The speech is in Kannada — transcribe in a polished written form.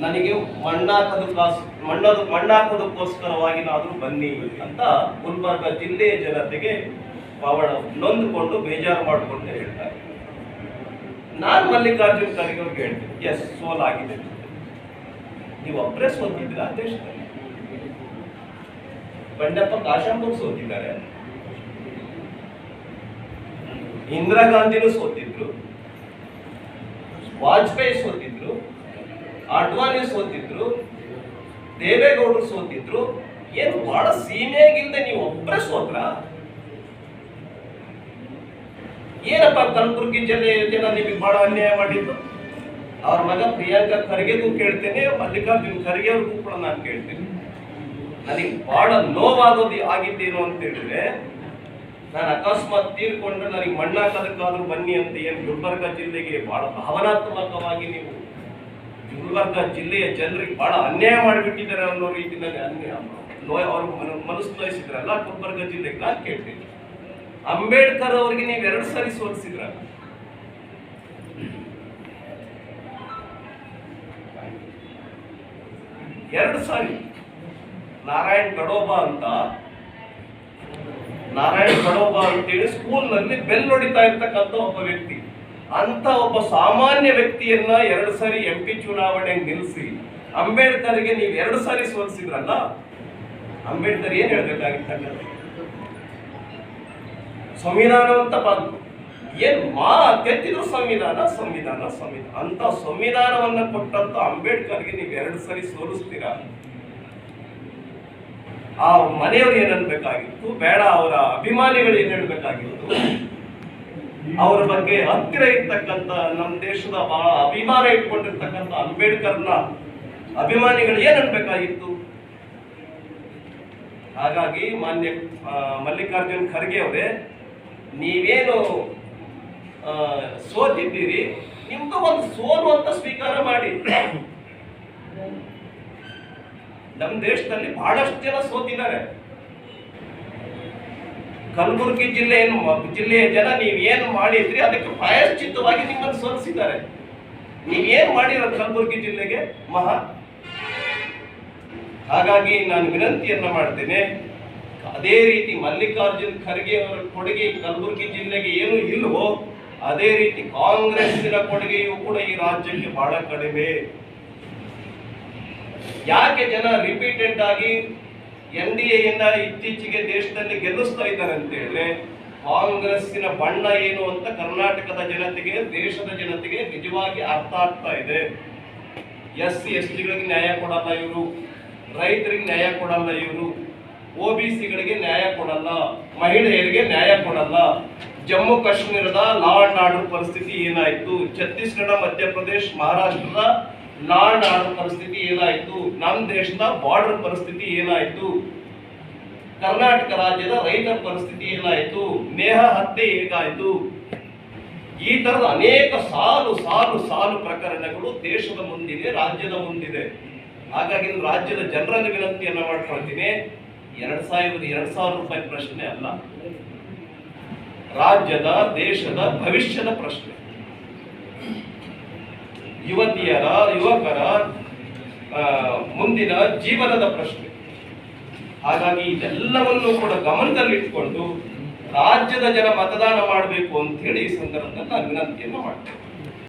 ನನಗೆ ಮಣ್ಣಾಕೋದಕ್ಕೋಸ್ಕರವಾಗಿನಾದ್ರೂ ಬನ್ನಿ ಅಂತ ಗುಲ್ಬರ್ಗ ಜಿಲ್ಲೆಯ ಜನತೆಗೆ ಬಹಳ ನೊಂದುಕೊಂಡು ಬೇಜಾರು ಮಾಡಿಕೊಂಡು ಹೇಳ್ತಾರೆ. ನಾನು ಮಲ್ಲಿಕಾರ್ಜುನ್ ಖರ್ಗೆ ಅವ್ರಿಗೆ ಹೇಳ್ತೀನಿ, ಎಸ್ ಸೋಲಾಗಿದೆ, ನೀವು ಒಬ್ಬರೇ ಸೋತಿದ್ದೀರಾ ದೇಶದಲ್ಲಿ. ಬಂಡೆಪ್ಪ ಕಾಶಂಪುರ್ ಸೋತಿದ್ದಾರೆ, ಇಂದಿರಾ ಗಾಂಧಿನೂ ಸೋತಿದ್ರು, ವಾಜಪೇಯಿ ಸೋತಿದ್ರು, ಅಡ್ವಾಣಿ ಸೋತಿದ್ರು, ದೇವೇಗೌಡರು ಸೋತಿದ್ರು. ಏನು ಬಹಳ ಸೀಮೆಯಾಗಿಲ್ಲದೆ ನೀವು ಒಬ್ಬರೇ ಸೋತ್ರ? ಏನಪ್ಪ ಕಲಬುರಗಿ ಜಿಲ್ಲೆಯ ಜನ ನಿಮಗೆ ಬಹಳ ಅನ್ಯಾಯ ಮಾಡಿದ್ದು? ಅವ್ರ ಮಗ ಪ್ರಿಯಾಂಕಾ ಖರ್ಗೆಗೂ ಕೇಳ್ತೇನೆ, ಮಲ್ಲಿಕಾರ್ಜುನ್ ಖರ್ಗೆ ಅವ್ರಿಗೂ ಕೂಡ ನಾನು ಕೇಳ್ತೇನೆ. ನನಗೆ ಬಹಳ ನೋವಾಗೋದು ಆಗಿದ್ದೇನು ಅಂತ ಹೇಳಿದ್ರೆ, ನಾನು ಅಕಸ್ಮಾತ್ ತೀರ್ಕೊಂಡ್ರೆ ನನಗೆ ಮಣ್ಣಾಕೋದಕ್ಕಾದ್ರೂ ಬನ್ನಿ ಅಂತ ಏನು ಗುಲ್ಬರ್ಗ ಜಿಲ್ಲೆಗೆ ಬಹಳ ಭಾವನಾತ್ಮಕವಾಗಿ ನೀವು ಗುಲ್ಬರ್ಗ ಜಿಲ್ಲೆಯ ಜನರಿಗೆ ಬಹಳ ಅನ್ಯಾಯ ಮಾಡಿಬಿಟ್ಟಿದ್ದಾರೆ ಅನ್ನೋ ರೀತಿಯಲ್ಲಿ ಅವ್ರ ಮನಸ್ಸು ನೋಯಿಸಿದ್ರಲ್ಲ ಗುಲ್ಬರ್ಗ ಜಿಲ್ಲೆಗೆ. ನಾನು ಕೇಳ್ತೀನಿ, ಅಂಬೇಡ್ಕರ್ ಅವರಿಗೆ ನೀವು 2 ಸಾರಿ ಸೋಲಿಸಿದ್ರ, 2 ಸಾರಿ. ನಾರಾಯಣ್ ಕಡೋಬಾ ಅಂತೇಳಿ ಸ್ಕೂಲ್ನಲ್ಲಿ ಬೆಲ್ ಹೊಡಿತಾ ಇರ್ತಕ್ಕಂಥ ಒಬ್ಬ ವ್ಯಕ್ತಿ, ಅಂತ ಒಬ್ಬ ಸಾಮಾನ್ಯ ವ್ಯಕ್ತಿಯನ್ನ 2 ಸಾರಿ MP ಚುನಾವಣೆಗೆ ನಿಲ್ಲಿಸಿ ಅಂಬೇಡ್ಕರ್ಗೆ ನೀವು 2 ಸಾರಿ ಸೋಲಿಸಿದ್ರಲ್ಲ, ಅಂಬೇಡ್ಕರ್ ಏನ್ ಹೇಳ್ಬೇಕಾಗಿತ್ತ? ಸಂವಿಧಾನವಂತ ಏನ್ ತೆತ್ತಿದ್ರು ಸಂವಿಧಾನ ಅಂತ ಸಂವಿಧಾನವನ್ನ ಕೊಟ್ಟಂತ ಅಂಬೇಡ್ಕರ್ಗೆ ನೀವು 2 ಸಾರಿ ಸೋಲಿಸ್ತೀರಾ? ಆ ಮನೆಯವರು ಏನ್ ಅನ್ಬೇಕಾಗಿತ್ತು? ಬೇಡ, ಅವರ ಅಭಿಮಾನಿಗಳು ಏನ್ ಹೇಳ್ಬೇಕಾಗಿತ್ತು? ಅವರ ಬಗ್ಗೆ ಹತ್ತಿರ ಇರ್ತಕ್ಕಂಥ ನಮ್ಮ ದೇಶದ ಬಹಳ ಅಭಿಮಾನ ಇಟ್ಕೊಂಡಿರ್ತಕ್ಕಂಥ ಅಂಬೇಡ್ಕರ್ನ ಅಭಿಮಾನಿಗಳು ಏನ್ ಅನ್ಬೇಕಾಗಿತ್ತು? ಹಾಗಾಗಿ ಮಾನ್ಯ ಮಲ್ಲಿಕಾರ್ಜುನ್ ಖರ್ಗೆ ಅವರೇ, ನೀವೇನು ಸೋತಿದ್ದೀರಿ, ನಿಮ್ದು ಒಂದು ಸೋಲು ಅಂತ ಸ್ವೀಕಾರ ಮಾಡಿ. ನಮ್ಮ ದೇಶದಲ್ಲಿ ಬಹಳಷ್ಟು ಜನ ಸೋತಿದ್ದಾರೆ. ಕಲಬುರಗಿ ಜಿಲ್ಲೆಯ ಜನ ನೀವೇನು ಮಾಡಿದ್ರಿ ಅದಕ್ಕೆ ಪ್ರಾಯಶ್ಚಿತ್ತವಾಗಿ ನಿಮ್ಮನ್ನು ಸೋಲಿಸಿದ್ದಾರೆ. ನೀವೇನು ಮಾಡಿರೋದು ಕಲಬುರಗಿ ಜಿಲ್ಲೆಗೆ ಹಾಗಾಗಿ ನಾನು ವಿನಂತಿಯನ್ನ ಮಾಡ್ತೇನೆ, ಅದೇ ರೀತಿ ಮಲ್ಲಿಕಾರ್ಜುನ್ ಖರ್ಗೆ ಅವರ ಕೊಡುಗೆ ಕಲಬುರಗಿ ಜಿಲ್ಲೆಗೆ ಏನು ಇಲ್ವೋ ಅದೇ ರೀತಿ ಕಾಂಗ್ರೆಸ್ಸಿನ ಕೊಡುಗೆಯೂ ಕೂಡ ಈ ರಾಜ್ಯಕ್ಕೆ ಬಹಳ ಕಡಿಮೆ. ಯಾಕೆ ಜನ ರಿಪೀಟೆಡ್ ಆಗಿ NDA ಇತ್ತೀಚೆಗೆ ದೇಶದಲ್ಲಿ ಗೆಲ್ಲಿಸ್ತಾ ಇದ್ದಾರೆ ಅಂತ ಹೇಳಿದ್ರೆ, ಕಾಂಗ್ರೆಸ್ಸಿನ ಬಣ್ಣ ಏನು ಅಂತ ಕರ್ನಾಟಕದ ಜನತೆಗೆ, ದೇಶದ ಜನತೆಗೆ ನಿಜವಾಗಿ ಅರ್ಥ ಆಗ್ತಾ ಇದೆ. SC STಗಳಿಗೆ ನ್ಯಾಯ ಕೊಡಲ್ಲ ಇವರು, ರೈತರಿಗೆ ನ್ಯಾಯ ಕೊಡಲ್ಲ ಇವರು, OBCಗಳಿಗೆ ನ್ಯಾಯ ಕೊಡಲ್ಲ, ಮಹಿಳೆಯರಿಗೆ ನ್ಯಾಯ ಕೊಡಲ್ಲ. ಜಮ್ಮು ಕಾಶ್ಮೀರದ ಲಾ ಅಂಡ್ ಆರ್ಡರ್ ಪರಿಸ್ಥಿತಿ ಏನಾಯ್ತು, ಛತ್ತೀಸ್ಗಢ, ಮಧ್ಯಪ್ರದೇಶ, ಮಹಾರಾಷ್ಟ್ರದ ಲಾ ಅಂಡ್ ಆರ್ಡರ್ ಪರಿಸ್ಥಿತಿ ಏನಾಯ್ತು, ನಮ್ಮ ದೇಶದ ಬಾರ್ಡರ್ ಪರಿಸ್ಥಿತಿ ಏನಾಯ್ತು, ಕರ್ನಾಟಕ ರಾಜ್ಯದ ರೈತರ ಪರಿಸ್ಥಿತಿ ಏನಾಯ್ತು, ನೇಹಾ ಹತ್ಯೆ ಹೇಗಾಯ್ತು, ಈ ತರದ ಅನೇಕ ಸಾಲು ಪ್ರಕರಣಗಳು ದೇಶದ ಮುಂದಿದೆ, ರಾಜ್ಯದ ಮುಂದಿದೆ. ಹಾಗಾಗಿ ರಾಜ್ಯದ ಜನರಲ್ಲಿ ವಿನಂತಿಯನ್ನ ಮಾಡ್ಕೊಳ್ತೀನಿ, 2,000 ರೂಪಾಯಿ ಪ್ರಶ್ನೆ ಅಲ್ಲ, ರಾಜ್ಯದ ದೇಶದ ಭವಿಷ್ಯದ ಪ್ರಶ್ನೆ, ಯುವಕರ ಮುಂದಿನ ಜೀವನದ ಪ್ರಶ್ನೆ. ಹಾಗಾಗಿ ಇದೆಲ್ಲವನ್ನು ಕೂಡ ಗಮನದಲ್ಲಿಟ್ಟುಕೊಂಡು ರಾಜ್ಯದ ಜನ ಮತದಾನ ಮಾಡಬೇಕು ಅಂತ ಹೇಳಿ ಈ ಸಂದರ್ಭದಲ್ಲಿ ನಾನು ವಿನಂತಿಯನ್ನು ಮಾಡ್ತೇನೆ.